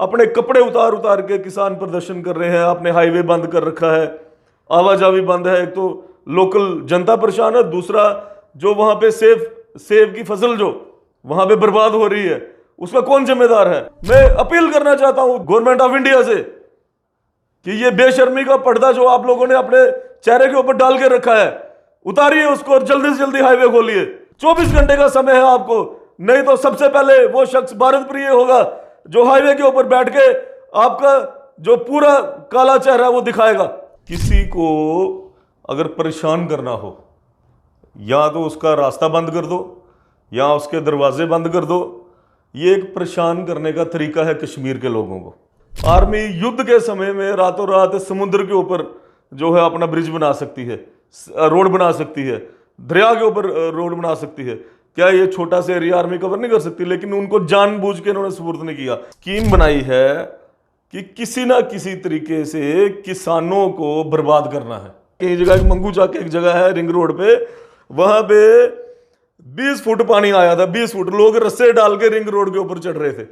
अपने कपड़े उतार उतार के किसान प्रदर्शन कर रहे हैं। आपने हाईवे बंद कर रखा है, आवाजाही बंद है। एक तो लोकल जनता परेशान है, दूसरा जो वहां पे सेब की फसल जो वहां पे बर्बाद हो रही है उसका कौन जिम्मेदार है। मैं अपील करना चाहता हूं गवर्नमेंट ऑफ इंडिया से कि ये बेशर्मी का पर्दा जो आप लोगों ने अपने चेहरे के ऊपर डाल के रखा है, उतारिए उसको और जल्दी से जल्दी हाईवे खोलिए। 24 घंटे का समय है आपको, नहीं तो सबसे पहले वो शख्स भारत प्रिय होगा जो हाईवे के ऊपर बैठ के आपका जो पूरा काला चेहरा वो दिखाएगा। किसी को अगर परेशान करना हो, या तो उसका रास्ता बंद कर दो या उसके दरवाजे बंद कर दो। ये एक परेशान करने का तरीका है कश्मीर के लोगों को। आर्मी युद्ध के समय में रातों रात समुद्र के ऊपर जो है अपना ब्रिज बना सकती है, रोड बना सकती है, दरिया के ऊपर रोड बना सकती है। क्या ये छोटा सा एरिया आर्मी कवर नहीं कर सकती? लेकिन उनको जानबूझ के इन्होंने सुपुर्द नहीं किया। स्कीम बनाई है कि किसी ना किसी तरीके से किसानों को बर्बाद करना है। कई जगह मंगू चाक एक जगह है रिंग रोड पे, वहां पे 20 फुट पानी आया था। 20 फुट लोग रस्से डाल के रिंग रोड के ऊपर चढ़ रहे थे।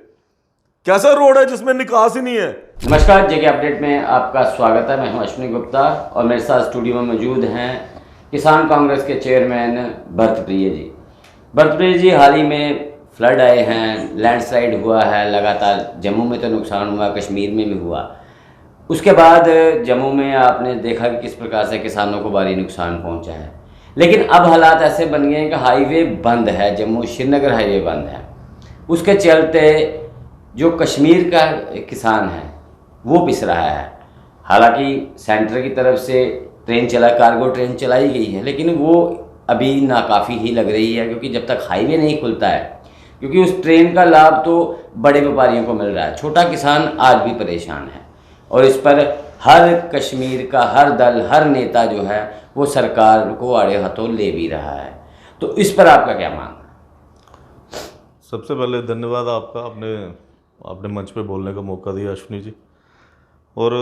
कैसा रोड है जिसमें निकास ही नहीं है। नमस्कार, जेके अपडेट में आपका स्वागत है। मैं हूं अश्विनी गुप्ता और मेरे साथ स्टूडियो में मौजूद हैं किसान कांग्रेस के चेयरमैन भरतप्रिय जी। भरतप्रिय जी, हाल ही में फ्लड आए हैं, लैंडस्लाइड हुआ है लगातार। जम्मू में तो नुकसान हुआ, कश्मीर में भी हुआ। उसके बाद जम्मू में आपने देखा कि किस प्रकार से किसानों को भारी नुकसान पहुंचा है। लेकिन अब हालात ऐसे बन गए हैं कि हाईवे बंद है, जम्मू श्रीनगर हाईवे बंद है। उसके चलते जो कश्मीर का किसान है वो पिस रहा है। हालांकि सेंटर की तरफ से कार्गो ट्रेन चलाई गई है, लेकिन वो अभी नाकाफ़ी ही लग रही है, क्योंकि जब तक हाईवे नहीं खुलता है, क्योंकि उस ट्रेन का लाभ तो बड़े व्यापारियों को मिल रहा है, छोटा किसान आज भी परेशान है। और इस पर हर कश्मीर का हर दल, हर नेता जो है वो सरकार को आड़े हाथों ले भी रहा है। तो इस पर आपका क्या मानना है? सबसे पहले धन्यवाद आपका, आपने मंच पे बोलने का मौका दिया अश्विनी जी। और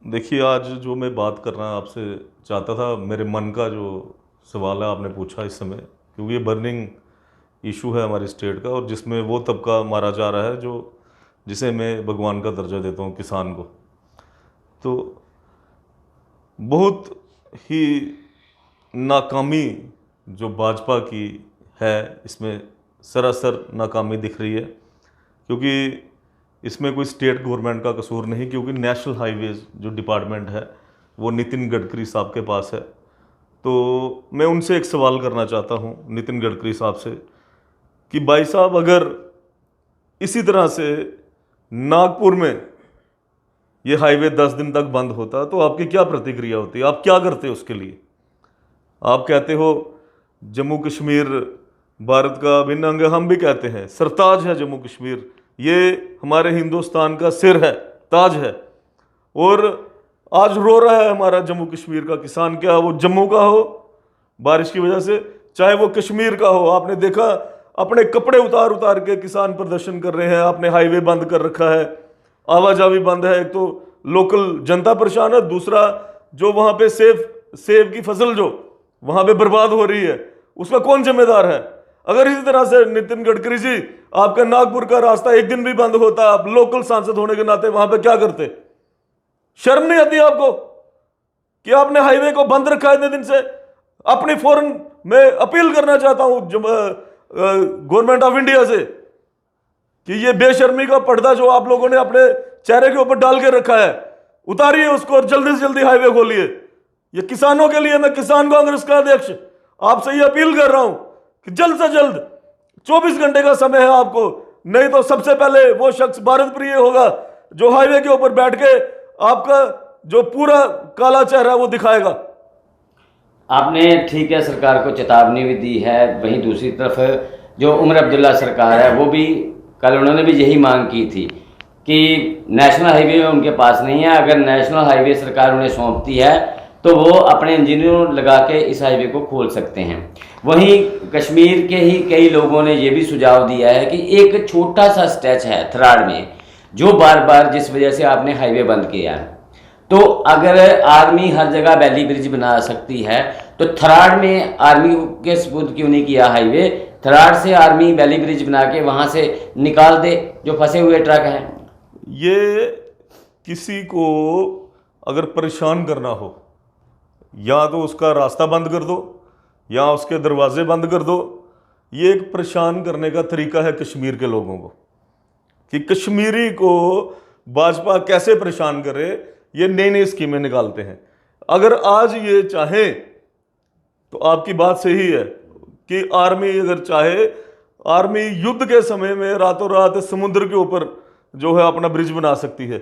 देखिए, आज जो मैं बात करना आपसे चाहता था, मेरे मन का जो सवाल है आपने पूछा इस समय, क्योंकि ये बर्निंग इशू है हमारी स्टेट का, और जिसमें वो तबका मारा जा रहा है जिसे मैं भगवान का दर्जा देता हूँ, किसान को। तो बहुत ही नाकामी जो भाजपा की है, इसमें सरासर नाकामी दिख रही है, क्योंकि इसमें कोई स्टेट गवर्नमेंट का कसूर नहीं, क्योंकि नेशनल हाईवेज जो डिपार्टमेंट है वो नितिन गडकरी साहब के पास है। तो मैं उनसे एक सवाल करना चाहता हूं, नितिन गडकरी साहब से, कि भाई साहब, अगर इसी तरह से नागपुर में ये हाईवे 10 दिन तक बंद होता तो आपकी क्या प्रतिक्रिया होती? आप क्या करते उसके लिए? आप कहते हो जम्मू कश्मीर भारत का अभिन्न अंग, हम भी कहते हैं सरताज है जम्मू कश्मीर, ये हमारे हिंदुस्तान का सिर है, ताज है। और आज रो रहा है हमारा जम्मू कश्मीर का किसान, क्या वो जम्मू का हो बारिश की वजह से, चाहे वो कश्मीर का हो। आपने देखा अपने कपड़े उतार उतार के किसान प्रदर्शन कर रहे हैं। आपने हाईवे बंद कर रखा है, आवाजाही बंद है। एक तो लोकल जनता परेशान है, दूसरा जो वहां पे सेब की फसल जो वहां पे बर्बाद हो रही है उसका कौन जिम्मेदार है? अगर इसी तरह से नितिन गडकरी जी, आपका नागपुर का रास्ता एक दिन भी बंद होता, आप लोकल सांसद होने के नाते वहां पे क्या करते? शर्म नहीं आती आपको कि आपने हाईवे को बंद रखा है इतने दिन से? अपनी फौरन मैं अपील करना चाहता हूं गवर्नमेंट ऑफ इंडिया से कि ये बेशर्मी का पर्दा जो आप लोगों ने अपने चेहरे के ऊपर डाल के रखा है, उतारिए उसको और जल्दी से जल्दी हाईवे खोलिए। ये किसानों के लिए मैं किसान कांग्रेस का अध्यक्ष आपसे ये अपील कर रहा हूं कि जल्द से जल्द, 24 घंटे का समय है आपको, नहीं तो सबसे पहले वो शख्स भारत प्रिय होगा जो हाईवे के ऊपर बैठ के आपका जो पूरा काला चेहरा वो दिखाएगा। आपने ठीक है सरकार को चेतावनी भी दी है, वहीं दूसरी तरफ जो उमर अब्दुल्ला सरकार है वो भी कल उन्होंने भी यही मांग की थी कि नेशनल हाईवे उनके पास नहीं है, अगर नेशनल हाईवे सरकार उन्हें सौंपती है तो वो अपने इंजीनियर लगा के इस हाईवे को खोल सकते हैं। वहीं कश्मीर के ही कई लोगों ने ये भी सुझाव दिया है कि एक छोटा सा स्ट्रेच है थराड़ में, जो बार बार जिस वजह से आपने हाईवे बंद किया है, तो अगर आर्मी हर जगह वैली ब्रिज बना सकती है तो थराड़ में आर्मी के सपुर्द क्यों नहीं किया हाईवे? थराड़ से आर्मी वैली ब्रिज बना के वहाँ से निकाल दे जो फंसे हुए ट्रक हैं। ये किसी को अगर परेशान करना हो, या तो उसका रास्ता बंद कर दो या उसके दरवाजे बंद कर दो। ये एक परेशान करने का तरीका है कश्मीर के लोगों को, कि कश्मीरी को भाजपा कैसे परेशान करे, ये नई नई स्कीमें निकालते हैं। अगर आज ये चाहे तो आपकी बात सही है कि आर्मी अगर चाहे, आर्मी युद्ध के समय में रातों रात समुद्र के ऊपर जो है अपना ब्रिज बना सकती है,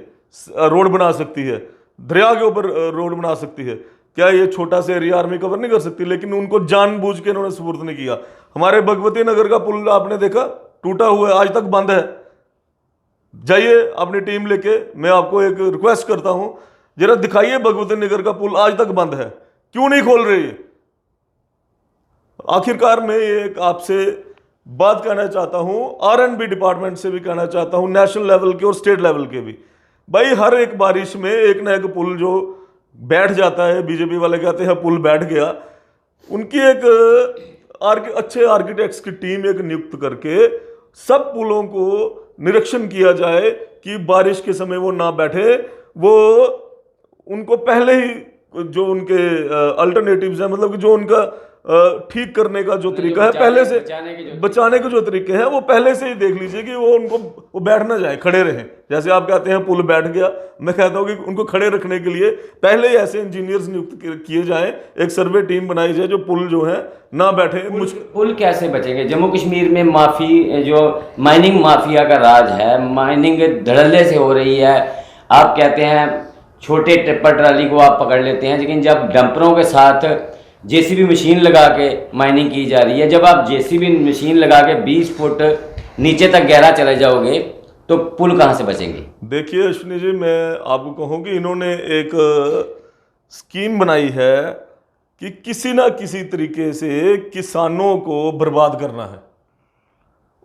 रोड बना सकती है, दरिया के ऊपर रोड बना सकती है। क्या ये छोटा सा एरिया आर्मी कवर नहीं कर सकती? लेकिन उनको जानबूझ के इन्होंने सुपुर्द नहीं किया। हमारे भगवती नगर का पुल आपने देखा, टूटा हुआ है, आज तक बंद है। जाइए अपनी टीम लेके, मैं आपको एक रिक्वेस्ट करता हूं, जरा दिखाइए भगवती नगर का पुल आज तक बंद है, क्यों नहीं खोल रही है? आखिरकार मैं एक आपसे बात कहना चाहता हूं, R&B डिपार्टमेंट से भी कहना चाहता हूं, नेशनल लेवल के और स्टेट लेवल के भी। भाई हर एक बारिश में एक ना एक पुल जो बैठ जाता है, बीजेपी वाले कहते हैं पुल बैठ गया, उनकी एक अच्छे आर्किटेक्ट्स की टीम एक नियुक्त करके सब पुलों को निरीक्षण किया जाए कि बारिश के समय वो ना बैठे। वो उनको पहले ही जो उनके अल्टरनेटिव्स हैं, मतलब कि जो उनका ठीक करने का जो तरीका है, पहले से बचाने के जो तरीके हैं, वो पहले से ही देख लीजिए कि वो उनको वो बैठ ना जाए, खड़े रहें। जैसे आप कहते हैं पुल बैठ गया, मैं कहता हूँ कि उनको खड़े रखने के लिए पहले ही ऐसे इंजीनियर्स नियुक्त किए जाएं, एक सर्वे टीम बनाई जाए जो पुल जो है ना बैठे। पुल कैसे बचेंगे? जम्मू कश्मीर में माफी, जो माइनिंग माफिया का राज है, माइनिंग धड़ल्ले से हो रही है। आप कहते हैं छोटे टिप्पर ट्राली को आप पकड़ लेते हैं, लेकिन जब डंपरों के साथ जेसीबी मशीन लगा के माइनिंग की जा रही है, जब आप जेसीबी मशीन लगा के 20 फुट नीचे तक गहरा चले जाओगे तो पुल कहाँ से बचेंगे? देखिए अश्विनी जी, मैं आपको कहूँ कि इन्होंने एक स्कीम बनाई है कि किसी ना किसी तरीके से किसानों को बर्बाद करना है।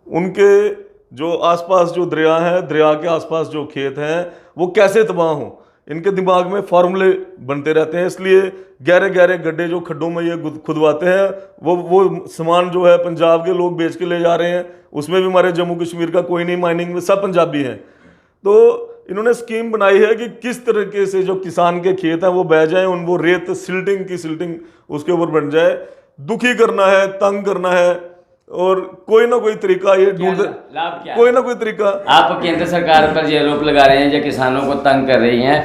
उनके जो आसपास जो दरिया है, दरिया के आसपास जो खेत हैं, वो कैसे तबाह हों, इनके दिमाग में फार्मूले बनते रहते हैं। इसलिए गहरे गहरे गड्ढे जो खड्डों में ये खुदवाते हैं, वो सामान जो है पंजाब के लोग बेच के ले जा रहे हैं। उसमें भी हमारे जम्मू कश्मीर का कोई नहीं, माइनिंग में सब पंजाबी हैं। तो इन्होंने स्कीम बनाई है कि किस तरीके से जो किसान के खेत हैं वो बह जाएं, वो रेत सिल्टिंग उसके ऊपर बन जाए। दुखी करना है, तंग करना है, और कोई ना कोई तरीका ये ढूंढ, कोई ना कोई तरीका। आप केंद्र सरकार पर ये आरोप लगा रहे हैं जो किसानों को तंग कर रही हैं,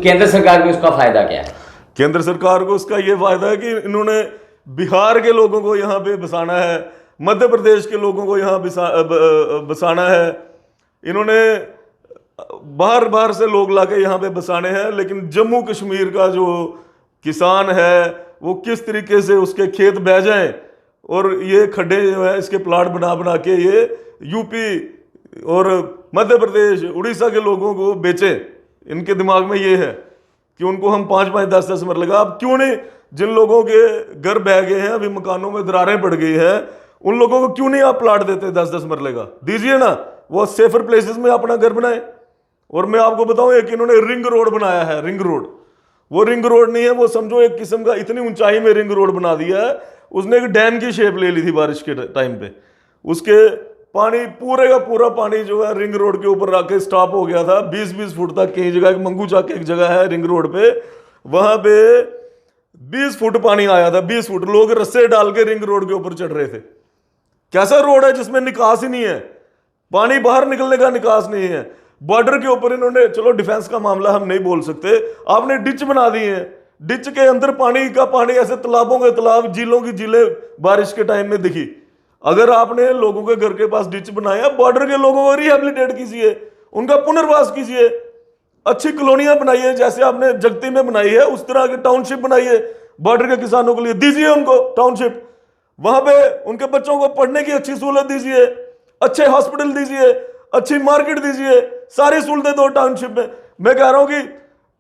केंद्र सरकार को उसका फायदा क्या है? केंद्र सरकार को उसका ये फायदा है कि इन्होंने बिहार के लोगों को यहाँ पे बसाना है, मध्य प्रदेश के लोगों को यहाँ बसाना है, इन्होंने बाहर से लोग लाके यहाँ पे बसाने हैं। लेकिन जम्मू कश्मीर का जो किसान है वो किस तरीके से उसके खेत बह जाएं और ये खड्डे जो है इसके प्लाट बना के ये यूपी और मध्य प्रदेश, उड़ीसा के लोगों को बेचे। इनके दिमाग में ये है कि उनको हम 5-5, 10-10 मर लगा। अब क्यों नहीं, जिन लोगों के घर बह गए हैं, अभी मकानों में दरारें पड़ गई हैं, उन लोगों को क्यों नहीं आप प्लाट देते? 10-10 मर लेगा दीजिए ना, वो सेफर प्लेसेस में अपना घर बनाए। और मैं आपको बताऊं, एक इन्होंने रिंग रोड बनाया है, रिंग रोड। वो रिंग रोड नहीं है, वो समझो एक किस्म का इतनी ऊंचाई में रिंग रोड बना दिया है। उसने एक डैम की शेप ले ली थी बारिश के टाइम पे। उसके पानी पूरे का पूरा पानी जो है रिंग रोड के ऊपर आके स्टॉप हो गया था 20-20 फुट तक। कई जगह, एक मंगू चाक एक जगह है रिंग रोड पे, वहां पे 20 फुट पानी आया था। 20 फुट लोग रस्से डाल के रिंग रोड के ऊपर चढ़ रहे थे। कैसा रोड है जिसमें निकास ही नहीं है, पानी बाहर निकलने का निकास नहीं है। बॉर्डर के ऊपर इन्होंने, चलो डिफेंस का मामला हम नहीं बोल सकते, आपने डिच बना दी है। डिच के अंदर पानी का पानी, ऐसे तालाबों के तालाब, झीलों की झीलें बारिश के टाइम में दिखी। अगर आपने लोगों के घर के पास डिच बनाया, बॉर्डर के लोगों को रिहेबिलिटेट कीजिए, उनका पुनर्वास कीजिए, अच्छी कॉलोनियां बनाइए, जैसे आपने जगती में बनाई है उस तरह की टाउनशिप बनाइए बॉर्डर के किसानों के लिए, दीजिए उनको टाउनशिप। वहां पे उनके बच्चों को पढ़ने की अच्छी सहूलत दीजिए, अच्छे हॉस्पिटल दीजिए, अच्छी मार्केट दीजिए, सारी सहूलतें दो टाउनशिप में। मैं कह रहा हूं कि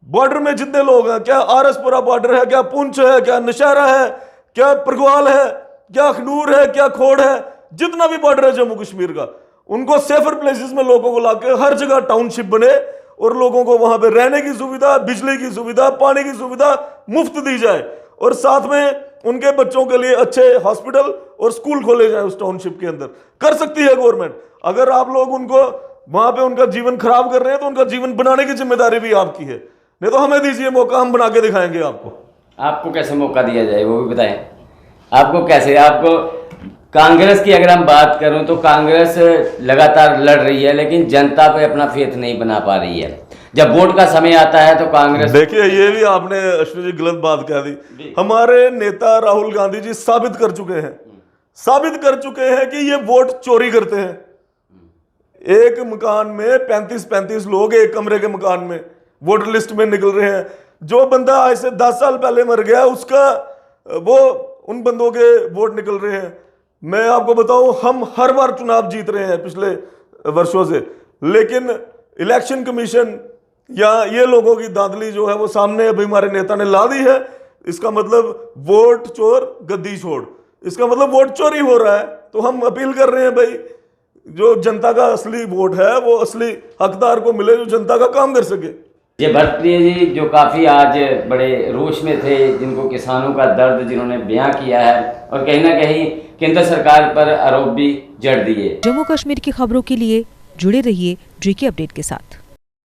बॉर्डर में जितने लोग हैं, क्या आरएसपुरा बॉर्डर है, क्या पुंछ है, क्या नौशहरा है, क्या परगवाल है, क्या अखनूर है, क्या खोड़ है, जितना भी बॉर्डर है जम्मू कश्मीर का, उनको सेफर प्लेसेस में लोगों को लाके हर जगह टाउनशिप बने और लोगों को वहां पे रहने की सुविधा, बिजली की सुविधा, पानी की सुविधा मुफ्त दी जाए। और साथ में उनके बच्चों के लिए अच्छे हॉस्पिटल और स्कूल खोले जाए उस टाउनशिप के अंदर। कर सकती है गवर्नमेंट। अगर आप लोग उनको वहां पे उनका जीवन खराब कर रहे हैं तो उनका जीवन बनाने की जिम्मेदारी भी आपकी है, नहीं तो हमें दीजिए मौका, हम बना के दिखाएंगे आपको। आपको कैसे मौका दिया जाए वो भी बताएं। आपको कैसे, आपको कांग्रेस की अगर हम बात करूं तो कांग्रेस लगातार लड़ रही है लेकिन जनता पे अपना फेथ नहीं बना पा रही है। जब वोट का समय आता है तो कांग्रेस, देखिए ये भी आपने अश्विनी जी गलत बात कह दी। हमारे नेता राहुल गांधी जी साबित कर चुके हैं कि ये वोट चोरी करते हैं। एक मकान में 35-35 लोग एक कमरे के मकान में वोटर लिस्ट में निकल रहे हैं। जो बंदा आज से 10 साल पहले मर गया उसका वो उन बंदों के वोट निकल रहे हैं। मैं आपको बताऊं, हम हर बार चुनाव जीत रहे हैं पिछले वर्षों से, लेकिन इलेक्शन कमीशन या ये लोगों की दांतली जो है वो सामने अभी हमारे नेता ने ला दी है। इसका मतलब वोट चोर गद्दी छोड़, इसका मतलब वोट चोरी हो रहा है। तो हम अपील कर रहे हैं भाई, जो जनता का असली वोट है वो असली हकदार को मिले जो जनता का काम कर सके। ये भरतप्रिय जी जो काफ़ी आज बड़े रोष में थे, जिनको किसानों का दर्द जिन्होंने बयां किया है और कहीं ना कहीं केंद्र सरकार पर आरोप भी जड़ दिए। जम्मू कश्मीर की खबरों के लिए जुड़े रहिए JK अपडेट के साथ।